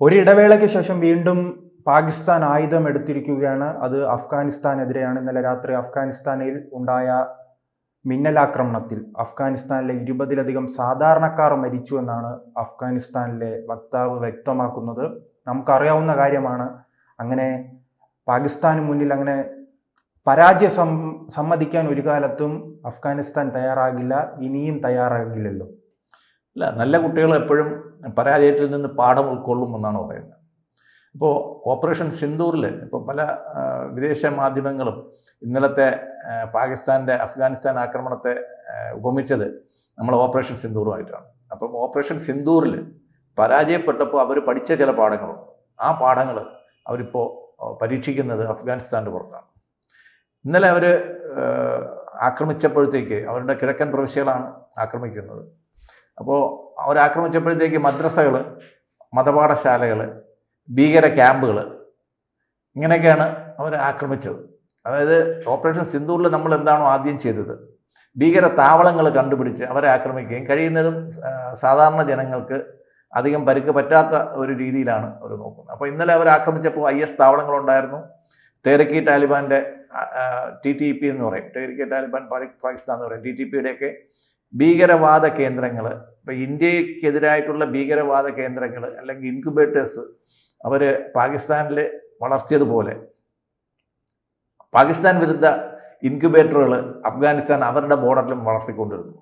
ഒരിടവേളയ്ക്ക് ശേഷം വീണ്ടും പാകിസ്ഥാൻ ആയുധം എടുത്തിരിക്കുകയാണ്. അത് അഫ്ഗാനിസ്ഥാനെതിരെയാണ്. ഇന്നലെ രാത്രി അഫ്ഗാനിസ്ഥാനിൽ ഉണ്ടായ മിന്നലാക്രമണത്തിൽ അഫ്ഗാനിസ്ഥാനിലെ 20ലധികം സാധാരണക്കാർ മരിച്ചു എന്നാണ് അഫ്ഗാനിസ്ഥാനിലെ വക്താവ് വ്യക്തമാക്കുന്നത്. നമുക്കറിയാവുന്ന കാര്യമാണ്. അങ്ങനെ പാകിസ്ഥാന് മുന്നിൽ അങ്ങനെ സമ്മതിക്കാൻ ഒരു കാലത്തും അഫ്ഗാനിസ്ഥാൻ തയ്യാറാകില്ല, ഇനിയും തയ്യാറാകില്ലല്ലോ. അല്ല, നല്ല കുട്ടികൾ എപ്പോഴും പരാജയത്തിൽ നിന്ന് പാഠം ഉൾക്കൊള്ളും എന്നാണ് പറയുന്നത്. ഇപ്പോൾ ഓപ്പറേഷൻ സിന്ദൂറിൽ ഇപ്പോൾ പല വിദേശ മാധ്യമങ്ങളും ഇന്നലത്തെ പാകിസ്ഥാൻ്റെ അഫ്ഗാനിസ്ഥാൻ ആക്രമണത്തെ ഉപമിച്ചത് നമ്മൾ ഓപ്പറേഷൻ സിന്ദൂറുമായിട്ടാണ്. അപ്പം ഓപ്പറേഷൻ സിന്ദൂറിൽ പരാജയപ്പെട്ടപ്പോൾ അവർ പഠിച്ച ചില പാഠങ്ങളുണ്ട്. ആ പാഠങ്ങൾ അവരിപ്പോൾ പരീക്ഷിക്കുന്നത് അഫ്ഗാനിസ്ഥാൻ്റെ പുറത്താണ്. ഇന്നലെ അവർ ആക്രമിച്ചപ്പോഴത്തേക്ക് അവരുടെ കിഴക്കൻ പ്രവിശ്യകളാണ് ആക്രമിക്കുന്നത്. അപ്പോൾ അവരാക്രമിച്ചപ്പോഴത്തേക്ക് മദ്രസകൾ, മതപാഠശാലകൾ, ഭീകര ക്യാമ്പുകൾ, ഇങ്ങനെയൊക്കെയാണ് അവർ ആക്രമിച്ചത്. അതായത് ഓപ്പറേഷൻ സിന്ദൂറിൽ നമ്മൾ എന്താണോ ആദ്യം ചെയ്തത്, ഭീകര താവളങ്ങൾ കണ്ടുപിടിച്ച് അവരെ ആക്രമിക്കുകയും കഴിയുന്നതും സാധാരണ ജനങ്ങൾക്ക് അധികം പരിക്ക് പറ്റാത്ത ഒരു രീതിയിലാണ് അവർ നോക്കുന്നത്. അപ്പോൾ ഇന്നലെ അവർ ആക്രമിച്ചപ്പോൾ IS താവളങ്ങളുണ്ടായിരുന്നു. തെഹ്രീക്ക് താലിബാൻ്റെ TTP എന്ന് പറയും, തെഹ്രീക്ക് താലിബാൻ പാകിസ്ഥാൻ എന്ന് പറയും, TTPയുടെയൊക്കെ ഭീകരവാദ കേന്ദ്രങ്ങൾ, ഇപ്പോൾ ഇന്ത്യക്കെതിരായിട്ടുള്ള ഭീകരവാദ കേന്ദ്രങ്ങൾ അല്ലെങ്കിൽ ഇൻക്യുബേറ്റേഴ്സ് അവർ പാകിസ്ഥാനിൽ വളർത്തിയതുപോലെ പാകിസ്ഥാൻ വിരുദ്ധ ഇൻക്യുബേറ്ററുകൾ അഫ്ഗാനിസ്ഥാൻ അവരുടെ ബോർഡറിലും വളർത്തിക്കൊണ്ടിരുന്നു.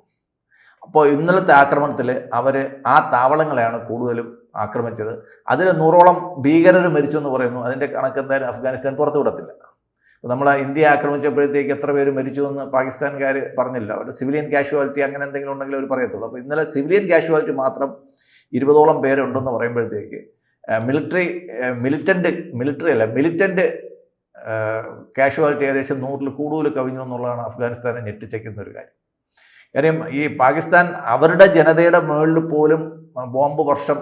അപ്പോൾ ഇന്നലത്തെ ആക്രമണത്തിൽ അവർ ആ താവളങ്ങളെയാണ് കൂടുതലും ആക്രമിച്ചത്. അതിൽ 100ഓളം ഭീകരർ മരിച്ചു എന്ന് പറയുന്നു. അതിൻ്റെ കണക്ക് എന്തായാലും അഫ്ഗാനിസ്ഥാൻ പുറത്തു വിടത്തില്ല. നമ്മൾ ഇന്ത്യ ആക്രമിച്ചപ്പോഴത്തേക്ക് എത്ര പേര് മരിച്ചു എന്ന് പാകിസ്ഥാൻകാർ പറഞ്ഞില്ല. അവരുടെ സിവിലിയൻ കാഷ്വാലിറ്റി അങ്ങനെ എന്തെങ്കിലും ഉണ്ടെങ്കിൽ അവർ പറയത്തുള്ളൂ. അപ്പോൾ ഇന്നലെ സിവിലിയൻ കാഷ്വാലിറ്റി മാത്രം 20ഓളം പേരുണ്ടെന്ന് പറയുമ്പോഴത്തേക്ക് മിലിറ്റന്റ് കാഷ്വാലിറ്റി ഏകദേശം 100ൽ കൂടുതൽ കവിഞ്ഞു എന്നുള്ളതാണ് അഫ്ഗാനിസ്ഥാനെ ഞെട്ടിച്ചേക്കുന്ന ഒരു കാര്യം. കാര്യം ഈ പാകിസ്ഥാൻ അവരുടെ ജനതയുടെ മുകളിൽ പോലും ബോംബ് വർഷം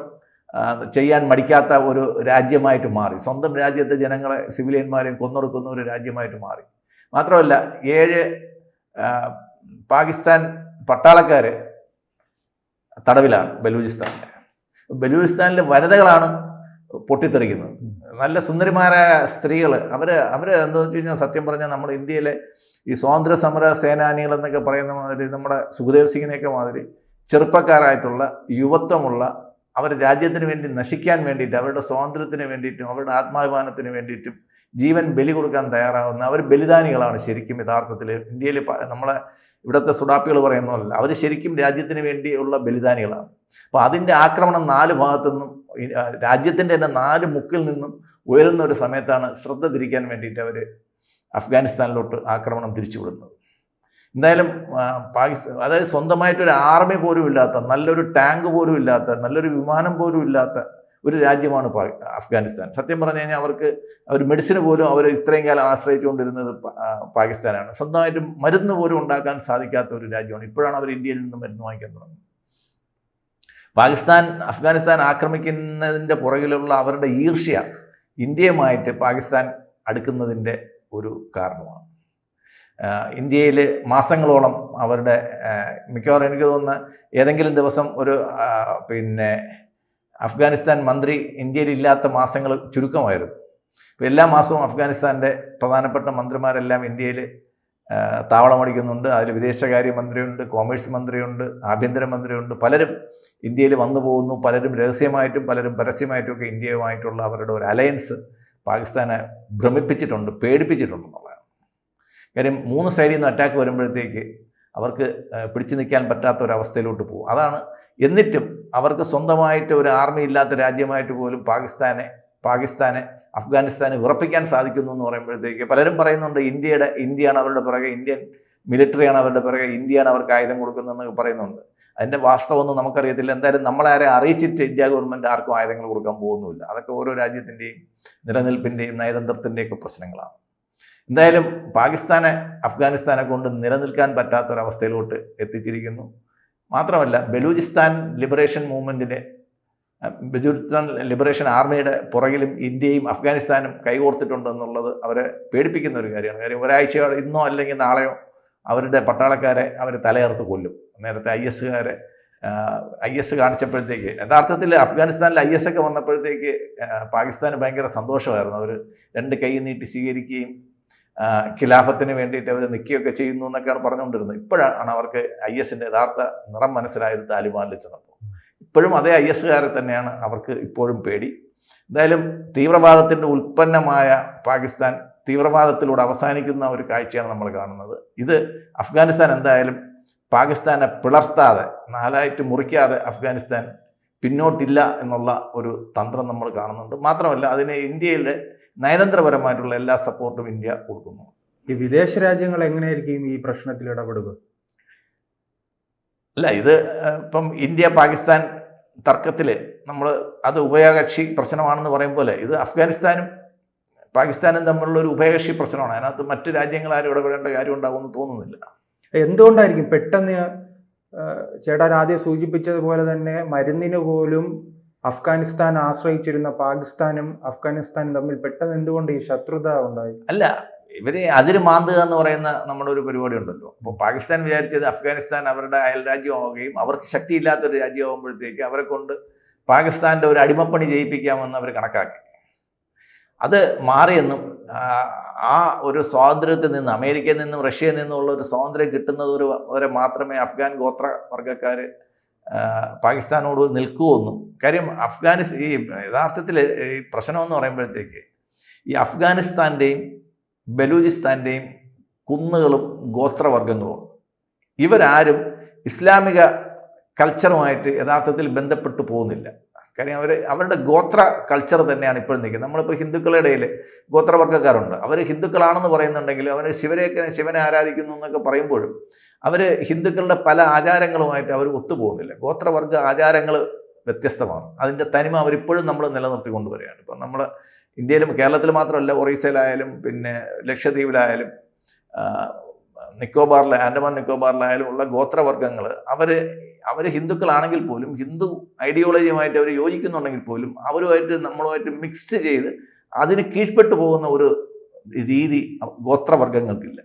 ചെയ്യാൻ മടിക്കാത്ത ഒരു രാജ്യമായിട്ട് മാറി. സ്വന്തം രാജ്യത്തെ ജനങ്ങളെ, സിവിലിയന്മാരെയും കൊന്നൊടുക്കുന്ന ഒരു രാജ്യമായിട്ട് മാറി. മാത്രമല്ല 7 പാകിസ്ഥാൻ പട്ടാളക്കാർ തടവിലാണ് ബലൂചിസ്ഥാനിലെ വനിതകളാണ് പൊട്ടിത്തെറിക്കുന്നത്. നല്ല സുന്ദരിമാരായ സ്ത്രീകൾ, അവർ എന്താണെന്ന് വെച്ച് കഴിഞ്ഞാൽ സത്യം പറഞ്ഞാൽ നമ്മുടെ ഇന്ത്യയിലെ ഈ സ്വാതന്ത്ര്യ സമര സേനാനികൾ എന്നൊക്കെ പറയുന്ന മാതിരി, നമ്മുടെ സുഖദേവ് സിംഗിനെയൊക്കെ മാതിരി ചെറുപ്പക്കാരായിട്ടുള്ള യുവത്വമുള്ള, അവർ രാജ്യത്തിന് വേണ്ടി നശിക്കാൻ വേണ്ടിയിട്ട്, അവരുടെ സ്വാതന്ത്ര്യത്തിന് വേണ്ടിയിട്ടും അവരുടെ ആത്മാഭിമാനത്തിന് വേണ്ടിയിട്ടും ജീവൻ ബലി കൊടുക്കാൻ തയ്യാറാവുന്ന അവർ ബലിദാനികളാണ് ശരിക്കും യഥാർത്ഥത്തിൽ. ഇന്ത്യയിൽ നമ്മളെ ഇവിടുത്തെ സുഡാപ്പികൾ പറയുന്നതല്ല, അവർ ശരിക്കും രാജ്യത്തിന് വേണ്ടിയുള്ള ബലിദാനികളാണ്. അപ്പോൾ അതിൻ്റെ ആക്രമണം 4 ഭാഗത്തു നിന്നും, രാജ്യത്തിൻ്റെ തന്നെ 4 മുക്കിൽ നിന്നും ഉയരുന്ന ഒരു സമയത്താണ് ശ്രദ്ധ തിരിക്കാൻ വേണ്ടിയിട്ട് അവർ അഫ്ഗാനിസ്ഥാനിലോട്ട് ആക്രമണം തിരിച്ചുവിടുന്നത്. എന്തായാലും അതായത് സ്വന്തമായിട്ടൊരു ആർമി പോലും ഇല്ലാത്ത, നല്ലൊരു ടാങ്ക് പോലും ഇല്ലാത്ത, നല്ലൊരു വിമാനം പോലും ഇല്ലാത്ത ഒരു രാജ്യമാണ് അഫ്ഗാനിസ്ഥാൻ. സത്യം പറഞ്ഞു കഴിഞ്ഞാൽ അവർ മെഡിസിന് പോലും അവർ ഇത്രയും കാലം ആശ്രയിച്ചുകൊണ്ടിരുന്നത് പാകിസ്ഥാനാണ്. സ്വന്തമായിട്ട് മരുന്ന് പോലും ഉണ്ടാക്കാൻ സാധിക്കാത്ത ഒരു രാജ്യമാണ്. ഇപ്പോഴാണ് അവർ ഇന്ത്യയിൽ നിന്ന് മരുന്ന് വാങ്ങിക്കാൻ തുടങ്ങുന്നത്. അഫ്ഗാനിസ്ഥാൻ ആക്രമിക്കുന്നതിൻ്റെ പുറകിലുള്ള അവരുടെ ഈർഷ്യ ഇന്ത്യയുമായിട്ട് പാകിസ്ഥാൻ അടുക്കുന്നതിൻ്റെ ഒരു കാരണമാണ്. ഇന്ത്യയിൽ മാസങ്ങളോളം അവരുടെ മിക്കവാറും എനിക്ക് തോന്നുന്ന ഏതെങ്കിലും ദിവസം ഒരു അഫ്ഗാനിസ്ഥാൻ മന്ത്രി ഇന്ത്യയിൽ ഇല്ലാത്ത മാസങ്ങൾ ചുരുക്കമായിരുന്നു. ഇപ്പോൾ എല്ലാ മാസവും അഫ്ഗാനിസ്ഥാൻ്റെ പ്രധാനപ്പെട്ട മന്ത്രിമാരെല്ലാം ഇന്ത്യയിൽ താവളമടിക്കുന്നുണ്ട്. അതിൽ വിദേശകാര്യ മന്ത്രിയുണ്ട്, കോമേഴ്സ് മന്ത്രിയുണ്ട്, ആഭ്യന്തരമന്ത്രിയുണ്ട്. പലരും ഇന്ത്യയിൽ വന്നു പോകുന്നു. പലരും രഹസ്യമായിട്ടും പലരും പരസ്യമായിട്ടും ഒക്കെ ഇന്ത്യയുമായിട്ടുള്ള അവരുടെ ഒരു അലയൻസ് പാകിസ്ഥാനെ ഭ്രമിപ്പിച്ചിട്ടുണ്ട്, പേടിപ്പിച്ചിട്ടുണ്ടെന്നുള്ളതാണ് കാര്യം. 3 സൈഡിൽ നിന്ന് അറ്റാക്ക് വരുമ്പോഴത്തേക്ക് അവർക്ക് പിടിച്ചു നിൽക്കാൻ പറ്റാത്ത ഒരവസ്ഥയിലോട്ട് പോകും. അതാണ്. എന്നിട്ടും അവർക്ക് സ്വന്തമായിട്ട് ഒരു ആർമി ഇല്ലാത്ത രാജ്യമായിട്ട് പോലും പാകിസ്ഥാനെ അഫ്ഗാനിസ്ഥാനെ വിറപ്പിക്കാൻ സാധിക്കുന്നു എന്ന് പറയുമ്പോഴത്തേക്ക് പലരും പറയുന്നുണ്ട് ഇന്ത്യയാണ് അവരുടെ പിറകെ, ഇന്ത്യൻ മിലിറ്ററിയാണ് അവരുടെ പിറകെ, ഇന്ത്യയാണ് അവർക്ക് ആയുധം കൊടുക്കുന്നതെന്നൊക്കെ പറയുന്നുണ്ട്. അതിൻ്റെ വാസ്തവമൊന്നും നമുക്കറിയത്തില്ല. എന്തായാലും നമ്മളാരെ അറിയിച്ചിട്ട് ഇന്ത്യ ഗവൺമെൻറ് ആർക്കും ആയുധങ്ങൾ കൊടുക്കാൻ പോകുന്നുമില്ല. അതൊക്കെ ഓരോ രാജ്യത്തിൻ്റെയും നിലനിൽപ്പിൻ്റെയും നയതന്ത്രത്തിൻ്റെയൊക്കെ പ്രശ്നങ്ങളാണ്. എന്തായാലും അഫ്ഗാനിസ്ഥാനെ കൊണ്ട് നിലനിൽക്കാൻ പറ്റാത്തൊരവസ്ഥയിലോട്ട് എത്തിച്ചിരിക്കുന്നു. മാത്രമല്ല ബലൂചിസ്ഥാൻ ലിബറേഷൻ ആർമിയുടെ പുറകിലും ഇന്ത്യയും അഫ്ഗാനിസ്ഥാനും കൈകോർത്തിട്ടുണ്ടെന്നുള്ളത് അവരെ പേടിപ്പിക്കുന്ന ഒരു കാര്യമാണ്. കാര്യം ഒരാഴ്ച ഇന്നോ അല്ലെങ്കിൽ നാളെയോ അവരുടെ പട്ടാളക്കാരെ അവർ തലയർത്ത് കൊല്ലും. നേരത്തെ ISകാരെ IS കാണിച്ചപ്പോഴത്തേക്ക്, യഥാർത്ഥത്തിൽ അഫ്ഗാനിസ്ഥാനിൽ IS ഒക്കെ വന്നപ്പോഴത്തേക്ക് പാകിസ്ഥാന് ഭയങ്കര സന്തോഷമായിരുന്നു. അവർ 2 കൈ നീട്ടി സ്വീകരിക്കുകയും ഖിലാഫത്തിന് വേണ്ടിയിട്ട് അവർ നിൽക്കുകയൊക്കെ ചെയ്യുന്നു എന്നൊക്കെയാണ് പറഞ്ഞുകൊണ്ടിരുന്നത്. ഇപ്പോഴാണ് അവർക്ക് ISന്റെ യഥാർത്ഥ നിറം മനസ്സിലായത് താലിബാനിൽ ചെന്നപ്പോൾ. ഇപ്പോഴും അതേ ISകാരെ തന്നെയാണ് അവർക്ക് ഇപ്പോഴും പേടി. എന്തായാലും തീവ്രവാദത്തിൻ്റെ ഉൽപ്പന്നമായ പാകിസ്ഥാൻ തീവ്രവാദത്തിലൂടെ അവസാനിക്കുന്ന ഒരു കാഴ്ചയാണ് നമ്മൾ കാണുന്നത്. ഇത് അഫ്ഗാനിസ്ഥാൻ എന്തായാലും പാകിസ്ഥാനെ പിളർത്താതെ, 4ആയിട്ട് മുറിക്കാതെ അഫ്ഗാനിസ്ഥാൻ പിന്നോട്ടില്ല എന്നുള്ള ഒരു തന്ത്രം നമ്മൾ കാണുന്നുണ്ട്. മാത്രമല്ല അതിന് ഇന്ത്യയുടെ നയതന്ത്രപരമായിട്ടുള്ള എല്ലാ സപ്പോർട്ടും ഇന്ത്യ കൊടുക്കുന്നു. ഈ വിദേശ രാജ്യങ്ങൾ എങ്ങനെയായിരിക്കും ഈ പ്രശ്നത്തിൽ ഇടപെടുക? അല്ല, ഇത് ഇപ്പം ഇന്ത്യ പാകിസ്ഥാൻ തർക്കത്തിൽ നമ്മൾ അത് ഉഭയകക്ഷി പ്രശ്നമാണെന്ന് പറയും പോലെ ഇത് അഫ്ഗാനിസ്ഥാനും പാകിസ്ഥാനും തമ്മിലുള്ള ഒരു ഉഭയകക്ഷി പ്രശ്നമാണ്. അതിനകത്ത് മറ്റു രാജ്യങ്ങൾ ഇടപെടേണ്ട കാര്യം ഉണ്ടാകുമെന്ന് തോന്നുന്നില്ല. എന്തുകൊണ്ടായിരിക്കും പെട്ടെന്ന് ചേട്ടാൻ ആദ്യം സൂചിപ്പിച്ചതുപോലെ തന്നെ മരുന്നിന് പോലും അഫ്ഗാനിസ്ഥാൻ ആശ്രയിച്ചിരുന്ന പാകിസ്ഥാനും അഫ്ഗാനിസ്ഥാനും തമ്മിൽ പെട്ടെന്ന് എന്തുകൊണ്ട് ഈ ശത്രുത ഉണ്ടായി? അല്ല, ഇവര് അതിര് മാന്തുക എന്ന് പറയുന്ന നമ്മുടെ ഒരു പരിപാടി ഉണ്ടല്ലോ. അപ്പോൾ പാകിസ്ഥാൻ വിചാരിച്ചത് അഫ്ഗാനിസ്ഥാൻ അവരുടെ അയൽ രാജ്യമാവുകയും അവർക്ക് ശക്തിയില്ലാത്തൊരു രാജ്യമാകുമ്പോഴത്തേക്ക് അവരെ കൊണ്ട് പാകിസ്ഥാൻ്റെ ഒരു അടിമപ്പണി ചെയ്യിപ്പിക്കാമെന്ന് അവർ കണക്കാക്കി. അത് മാറിയെന്നും ആ ഒരു സ്വാതന്ത്ര്യത്തിൽ നിന്ന്, അമേരിക്കയിൽ നിന്നും റഷ്യയിൽ നിന്നുമുള്ള ഒരു സ്വാതന്ത്ര്യം കിട്ടുന്നത് വരെ മാത്രമേ അഫ്ഗാൻ ഗോത്ര വർഗ്ഗക്കാർ പാകിസ്ഥാനോട് നിൽക്കുമെന്നും. കാര്യം ഈ യഥാർത്ഥത്തിൽ ഈ പ്രശ്നമെന്ന് പറയുമ്പോഴത്തേക്ക് ഈ അഫ്ഗാനിസ്ഥാൻ്റെയും ബലൂചിസ്ഥാൻ്റെയും കുന്നുകളും ഗോത്രവർഗ്ഗങ്ങളും ഇവരാരും ഇസ്ലാമിക കൾച്ചറുമായിട്ട് യഥാർത്ഥത്തിൽ ബന്ധപ്പെട്ടു പോകുന്നില്ല. കാര്യം അവരുടെ ഗോത്ര കൾച്ചർ തന്നെയാണ് ഇപ്പോഴും നിൽക്കുന്നത്. നമ്മളിപ്പോൾ ഹിന്ദുക്കളുടെ ഇടയിൽ ഗോത്രവർഗ്ഗക്കാരുണ്ട്. അവർ ഹിന്ദുക്കളാണെന്ന് പറയുന്നുണ്ടെങ്കിലും അവർ ശിവനെ ആരാധിക്കുന്നു എന്നൊക്കെ പറയുമ്പോഴും അവർ ഹിന്ദുക്കളുടെ പല ആചാരങ്ങളുമായിട്ട് അവർ ഒത്തുപോകുന്നില്ല. ഗോത്രവർഗ്ഗ ആചാരങ്ങൾ വ്യത്യസ്തമാണ്. അതിൻ്റെ തനിമ അവരിപ്പോഴും നമ്മൾ നിലനിർത്തിക്കൊണ്ടുവരികയാണ്. ഇപ്പം നമ്മൾ ഇന്ത്യയിലും കേരളത്തിൽ മാത്രമല്ല, ഒറീസയിലായാലും പിന്നെ ലക്ഷദ്വീപിലായാലും ആൻഡമാൻ നിക്കോബാറിലായാലും ഉള്ള ഗോത്രവർഗ്ഗങ്ങൾ അവർ ഹിന്ദുക്കളാണെങ്കിൽ പോലും ഹിന്ദു ഐഡിയോളജിയുമായിട്ട് അവർ യോജിക്കുന്നുണ്ടെങ്കിൽ പോലും നമ്മളുമായിട്ട് മിക്സ് ചെയ്ത് അതിന് കീഴ്പ്പെട്ടു പോകുന്ന ഒരു രീതി ഗോത്രവർഗ്ഗങ്ങൾക്കില്ല.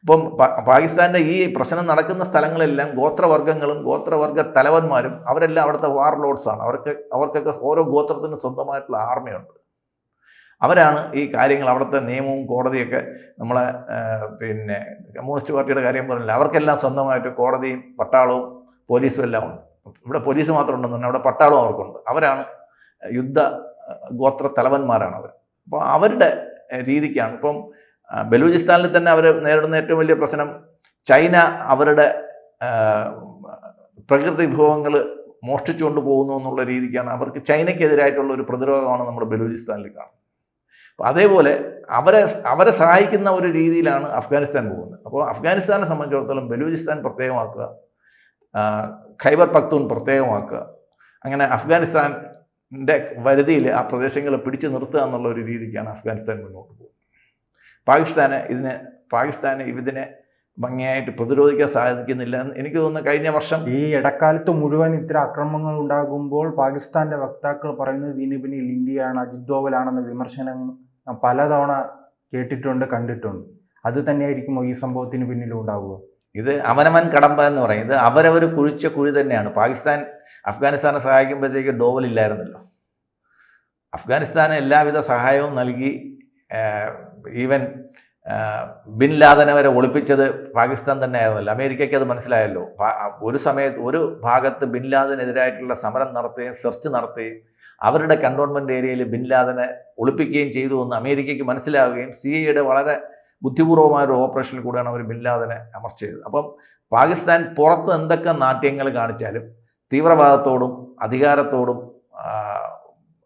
അപ്പം പാകിസ്ഥാൻ്റെ ഈ പ്രശ്നം നടക്കുന്ന സ്ഥലങ്ങളെല്ലാം ഗോത്രവർഗ്ഗങ്ങളും ഗോത്രവർഗ്ഗ തലവന്മാരും അവരെല്ലാം അവിടുത്തെ വാർ ലോഡ്സാണ്. അവർക്കൊക്കെ ഓരോ ഗോത്രത്തിനും സ്വന്തമായിട്ടുള്ള ആർമിയുണ്ട്. അവരാണ് ഈ കാര്യങ്ങൾ, അവിടുത്തെ നിയമവും കോടതിയൊക്കെ, നമ്മളെ പിന്നെ കമ്മ്യൂണിസ്റ്റ് പാർട്ടിയുടെ കാര്യം പറഞ്ഞില്ല, അവർക്കെല്ലാം സ്വന്തമായിട്ട് കോടതിയും പട്ടാളവും പോലീസും എല്ലാം ഉണ്ട്. ഇവിടെ പോലീസ് മാത്രം ഉണ്ടെന്ന് പറഞ്ഞാൽ അവിടെ പട്ടാളവും അവർക്കുണ്ട്. അവരാണ് യുദ്ധ ഗോത്ര തലവന്മാരാണ് അവർ. അപ്പോൾ അവരുടെ രീതിക്കാണ്. ഇപ്പം ബലൂചിസ്ഥാനിൽ തന്നെ അവർ നേരിടുന്ന ഏറ്റവും വലിയ പ്രശ്നം ചൈന അവരുടെ പ്രകൃതി വിഭവങ്ങൾ മോഷ്ടിച്ചുകൊണ്ട് പോകുന്നു എന്നുള്ള രീതിക്കാണ്. അവർക്ക് ചൈനയ്ക്കെതിരായിട്ടുള്ള ഒരു പ്രതിരോധമാണ് നമ്മൾ ബലൂചിസ്ഥാനിൽ കാണുന്നത്. അപ്പോൾ അതേപോലെ അവരെ സഹായിക്കുന്ന ഒരു രീതിയിലാണ് അഫ്ഗാനിസ്ഥാൻ പോകുന്നത്. അപ്പോൾ അഫ്ഗാനിസ്ഥാനെ സംബന്ധിച്ചിടത്തോളം ബലൂചിസ്ഥാൻ പ്രത്യേകമാക്കുക, ഖൈബർ പക്തൂൺ പ്രത്യേകമാക്കുക, അങ്ങനെ അഫ്ഗാനിസ്ഥാൻ്റെ വരുതിയിൽ ആ പ്രദേശങ്ങളെ പിടിച്ചു നിർത്തുക എന്നുള്ള ഒരു രീതിക്കാണ് അഫ്ഗാനിസ്ഥാൻ മുന്നോട്ട് പോകുന്നത്. പാകിസ്ഥാന് ഇതിനെ ഭംഗിയായിട്ട് പ്രതിരോധിക്കാൻ സാധിക്കുന്നില്ല. എനിക്ക് തോന്നുന്നു കഴിഞ്ഞ വർഷം ഈ ഇടക്കാലത്ത് മുഴുവൻ ഇത്തരം അക്രമങ്ങൾ ഉണ്ടാകുമ്പോൾ പാകിസ്ഥാന്റെ വക്താക്കൾ പറയുന്നത് ഇതിന് പിന്നിൽ ഇന്ത്യയാണ്, അജിത് ഡോവലാണെന്ന വിമർശനം പലതവണ കേട്ടിട്ടുണ്ട്, കണ്ടിട്ടുണ്ട്. അത് തന്നെയായിരിക്കുമോ ഈ സംഭവത്തിന് പിന്നിലും ഉണ്ടാവുക? ഇത് അവനവൻ കടമ്പ എന്ന് പറയും. ഇത് അവരവർ കുഴിച്ച കുഴി തന്നെയാണ്. അഫ്ഗാനിസ്ഥാനെ സഹായിക്കുമ്പോഴത്തേക്ക് ഡോവലില്ലായിരുന്നല്ലോ. അഫ്ഗാനിസ്ഥാന് എല്ലാവിധ സഹായവും നൽകി. ഈവൻ ബിൻ ലാദനെ വരെ ഒളിപ്പിച്ചത് പാകിസ്ഥാൻ തന്നെ ആയിരുന്നല്ലോ. അമേരിക്കയ്ക്ക് അത് മനസ്സിലായല്ലോ. ഒരു സമയത്ത് ഒരു ഭാഗത്ത് ബിൻ ലാദനെതിരായിട്ടുള്ള സമരം നടത്തുകയും സെർച്ച് നടത്തുകയും അവരുടെ കണ്ടോൺമെൻറ്റ് ഏരിയയിൽ ബിൻ ലാദനെ ഒളിപ്പിക്കുകയും ചെയ്തു എന്ന് അമേരിക്കയ്ക്ക് മനസ്സിലാവുകയും CIA വളരെ ബുദ്ധിപൂർവമായ ഒരു ഓപ്പറേഷനിൽ കൂടെയാണ് അവർ ബിൻ ലാദനെ അമർച്ച ചെയ്തത്. അപ്പം പാകിസ്ഥാൻ പുറത്ത് എന്തൊക്കെ നാട്യങ്ങൾ കാണിച്ചാലും തീവ്രവാദത്തോടും അധികാരത്തോടും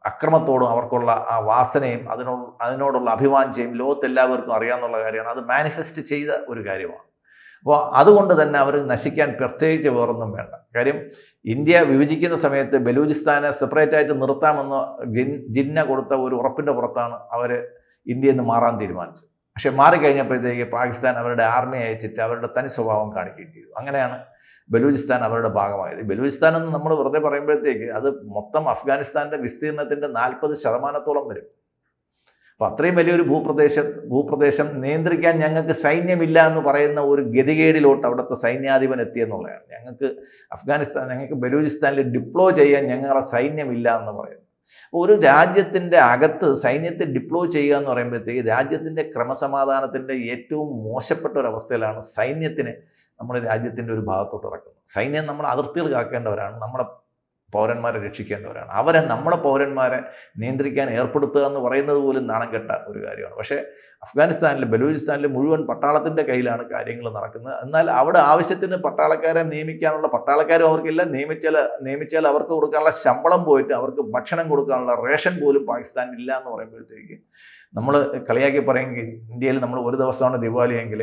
അക്രമത്തോടും അവർക്കുള്ള ആ വാസനയും അതിനോടുള്ള അഭിവാഞ്ചയും ലോകത്തെല്ലാവർക്കും അറിയാമെന്നുള്ള കാര്യമാണ്. അത് മാനിഫെസ്റ്റ് ചെയ്ത ഒരു കാര്യമാണ്. അപ്പോൾ അതുകൊണ്ട് തന്നെ അവർ നശിക്കാൻ പ്രത്യേകിച്ച് വേറൊന്നും വേണ്ട. കാര്യം ഇന്ത്യ വിഭജിക്കുന്ന സമയത്ത് ബലൂചിസ്ഥാനെ സെപ്പറേറ്റായിട്ട് നിർത്താമെന്ന് ജിന്ന കൊടുത്ത ഒരു ഉറപ്പിൻ്റെ പുറത്താണ് അവർ ഇന്ത്യയിൽ നിന്ന് മാറാൻ തീരുമാനിച്ചത്. പക്ഷെ മാറിക്കഴിഞ്ഞപ്പോഴത്തേക്ക് പാകിസ്ഥാൻ അവരുടെ ആർമി അയച്ചിട്ട് അവരുടെ തനി സ്വഭാവം കാണിക്കുകയും ചെയ്തു. അങ്ങനെയാണ് ബലൂചിസ്ഥാൻ അവരുടെ ഭാഗമായത്. ബലൂചിസ്ഥാൻ എന്ന് നമ്മൾ വെറുതെ പറയുമ്പോഴത്തേക്ക് അത് മൊത്തം അഫ്ഗാനിസ്ഥാൻ്റെ വിസ്തീർണത്തിൻ്റെ 40% വരും. അപ്പോൾ അത്രയും വലിയൊരു ഭൂപ്രദേശം നിയന്ത്രിക്കാൻ ഞങ്ങൾക്ക് സൈന്യമില്ല എന്ന് പറയുന്ന ഒരു ഗതികേടിലോട്ട് അവിടുത്തെ സൈന്യാധിപൻ എത്തിയെന്നുള്ളതാണ്. ഞങ്ങൾക്ക് ബലൂചിസ്ഥാനിൽ ഡിപ്ലോയ് ചെയ്യാൻ ഞങ്ങളുടെ സൈന്യമില്ല എന്ന് പറയുന്നു. ഒരു രാജ്യത്തിൻ്റെ അകത്ത് സൈന്യത്തെ ഡിപ്ലോയ് ചെയ്യുക എന്ന് പറയുമ്പോഴത്തേക്ക് രാജ്യത്തിൻ്റെ ക്രമസമാധാനത്തിൻ്റെ ഏറ്റവും മോശപ്പെട്ട ഒരു അവസ്ഥയിലാണ് സൈന്യത്തിനെ നമ്മുടെ രാജ്യത്തിൻ്റെ ഒരു ഭാഗത്തോട്ട് ഇറക്കുന്നത്. സൈന്യം നമ്മുടെ അതിർത്തികൾ കാക്കേണ്ടവരാണ്, നമ്മുടെ പൗരന്മാരെ രക്ഷിക്കേണ്ടവരാണ്. നമ്മുടെ പൗരന്മാരെ നിയന്ത്രിക്കാൻ ഏർപ്പെടുത്തുക എന്ന് പറയുന്നത് പോലും നാണം കെട്ട ഒരു കാര്യമാണ്. പക്ഷേ അഫ്ഗാനിസ്ഥാനിൽ, ബലൂചിസ്ഥാനിൽ മുഴുവൻ പട്ടാളത്തിൻ്റെ കയ്യിലാണ് കാര്യങ്ങൾ നടക്കുന്നത്. എന്നാൽ അവിടെ ആവശ്യത്തിന് പട്ടാളക്കാരെ നിയമിക്കാനുള്ള പട്ടാളക്കാരും അവർക്കില്ല. നിയമിച്ചാൽ അവർക്ക് കൊടുക്കാനുള്ള ശമ്പളം പോയിട്ട് അവർക്ക് ഭക്ഷണം കൊടുക്കാനുള്ള റേഷൻ പോലും പാകിസ്ഥാനിൽ ഇല്ല എന്ന് പറയുമ്പോഴത്തേക്ക് നമ്മൾ കളിയാക്കി പറയുമെങ്കിൽ ഇന്ത്യയിൽ നമ്മൾ ഒരു ദിവസമാണ് ദീപാവലി എങ്കിൽ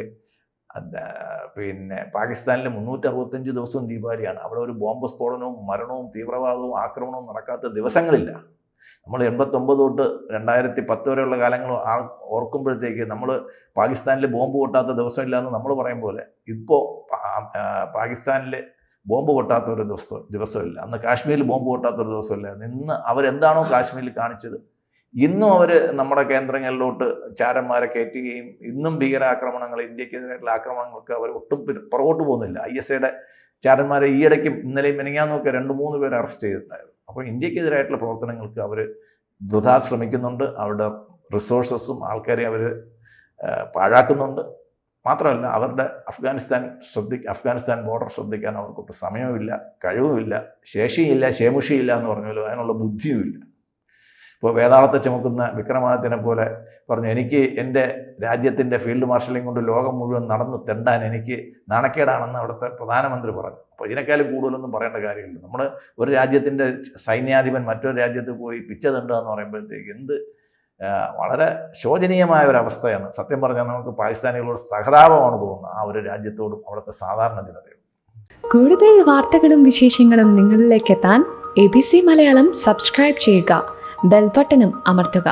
പാകിസ്ഥാനിൽ 365 ദിവസവും ദീപാവലിയാണ്. അവിടെ ഒരു ബോംബ് സ്ഫോടനവും മരണവും തീവ്രവാദവും ആക്രമണവും നടക്കാത്ത ദിവസങ്ങളില്ല. നമ്മൾ 89 തൊട്ട് 2010 വരെയുള്ള കാലങ്ങൾ ഓർക്കുമ്പോഴത്തേക്ക് നമ്മൾ പാകിസ്ഥാനിൽ ബോംബ് പൊട്ടാത്ത ദിവസമില്ല എന്ന് നമ്മൾ പറയും പോലെ ഇപ്പോൾ പാകിസ്ഥാനിൽ ബോംബ് പൊട്ടാത്ത ഒരു ദിവസമില്ല. അന്ന് കാശ്മീരിൽ ബോംബ് പൊട്ടാത്ത ഒരു ദിവസമില്ല. ഇന്ന് അവരെന്താണോ കാശ്മീരിൽ കാണിച്ചത്, ഇന്നും അവർ നമ്മുടെ കേന്ദ്രങ്ങളിലോട്ട് ചാരന്മാരെ കയറ്റുകയും ഇന്നും ഭീകരാക്രമണങ്ങൾ, ഇന്ത്യക്കെതിരായിട്ടുള്ള ആക്രമണങ്ങൾക്ക് അവർ ഒട്ടും പുറകോട്ട് പോകുന്നില്ല. ISIയുടെ ചാരന്മാരെ ഈയിടയ്ക്കും ഇന്നലെയും മെനങ്ങാന്നൊക്കെ 2-3 പേരെ അറസ്റ്റ് ചെയ്തിട്ടുണ്ടായിരുന്നു. അപ്പോൾ ഇന്ത്യക്കെതിരായിട്ടുള്ള പ്രവർത്തനങ്ങൾക്ക് അവർ വൃഥാ ശ്രമിക്കുന്നുണ്ട്. അവരുടെ റിസോഴ്സസും ആൾക്കാരെ അവർ പാഴാക്കുന്നുണ്ട്. മാത്രമല്ല അവരുടെ അഫ്ഗാനിസ്ഥാൻ ബോർഡർ ശ്രദ്ധിക്കാൻ അവർക്കൊട്ട് സമയവുമില്ല, കഴിവുമില്ല, ശേഷിയില്ല, ശേമുഷിയില്ല എന്ന് പറഞ്ഞാലും അതിനുള്ള ബുദ്ധിയുമില്ല. ഇപ്പോൾ വേതാളത്തെ ചുമക്കുന്ന വിക്രമാദിത്യനെ പോലെ പറഞ്ഞു, എനിക്ക് എൻ്റെ രാജ്യത്തിൻ്റെ ഫീൽഡ് മാർഷലിംഗ് കൊണ്ട് ലോകം മുഴുവൻ നടന്ന് തെണ്ടാൻ എനിക്ക് നാണക്കേടാണെന്ന് അവിടുത്തെ പ്രധാനമന്ത്രി പറഞ്ഞു. അപ്പോൾ ഇതിനേക്കാളും കൂടുതലൊന്നും പറയേണ്ട കാര്യമില്ല. നമ്മൾ ഒരു രാജ്യത്തിൻ്റെ സൈന്യാധിപൻ മറ്റൊരു രാജ്യത്ത് പോയി പിച്ച തെണ്ടുക എന്ന് പറയുമ്പോഴത്തേക്ക് വളരെ ശോചനീയമായ ഒരു അവസ്ഥയാണ്. സത്യം പറഞ്ഞാൽ നമുക്ക് പാകിസ്ഥാനികളോട് സഹതാപമാണ് തോന്നുന്നത്, ആ ഒരു രാജ്യത്തോടും അവിടുത്തെ സാധാരണ ജനതയോടും. കൂടുതൽ വാർത്തകളും വിശേഷങ്ങളും നിങ്ങളിലേക്ക് എത്താൻ ABC മലയാളം സബ്സ്ക്രൈബ് ചെയ്യുക, ബെൽ ബട്ടണും അമർത്തുക.